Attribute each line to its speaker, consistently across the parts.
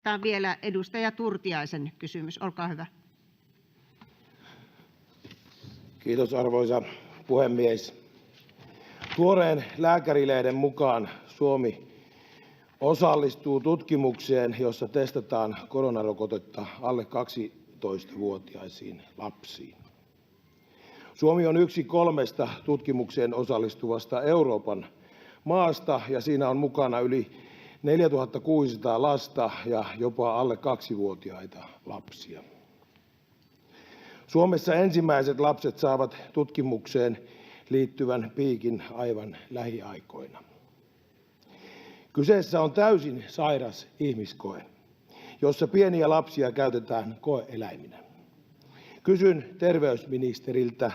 Speaker 1: Tämä on vielä edustaja Turtiaisen kysymys. Olkaa hyvä.
Speaker 2: Kiitos, arvoisa puhemies. Tuoreen Lääkärilehden mukaan Suomi osallistuu tutkimukseen, jossa testataan koronarokotetta alle 12-vuotiaisiin lapsiin. Suomi on yksi 3 tutkimukseen osallistuvasta Euroopan maasta, ja siinä on mukana yli 4 600 lasta ja jopa alle 2-vuotiaita lapsia. Suomessa ensimmäiset lapset saavat tutkimukseen liittyvän piikin aivan lähiaikoina. Kyseessä on täysin sairas ihmiskoe, jossa pieniä lapsia käytetään koe-eläiminä. Kysyn terveysministeriltä,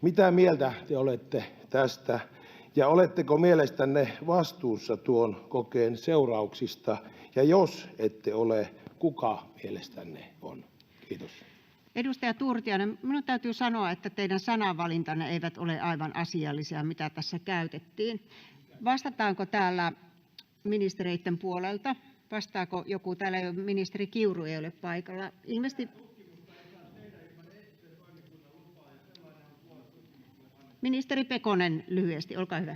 Speaker 2: mitä mieltä te olette tästä ja oletteko mielestänne vastuussa tuon kokeen seurauksista, ja jos ette ole, kuka mielestänne on? Kiitos.
Speaker 1: Edustaja Turtiainen, minun täytyy sanoa, että teidän sanavalintanne eivät ole aivan asiallisia, mitä tässä käytettiin. Vastataanko täällä ministereiden puolelta? Vastaako joku? Täällä ei ole, ministeri Kiuru ei ole paikalla. Ilmeisesti ministeri Pekonen lyhyesti, olkaa hyvä.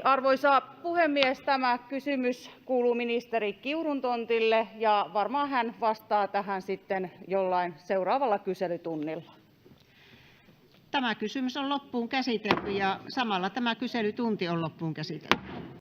Speaker 3: Arvoisa puhemies, tämä kysymys kuuluu ministeri Kiurun tontille, ja varmaan hän vastaa tähän sitten jollain seuraavalla kyselytunnilla.
Speaker 1: Tämä kysymys on loppuun käsitelty ja samalla tämä kyselytunti on loppuun käsitelty.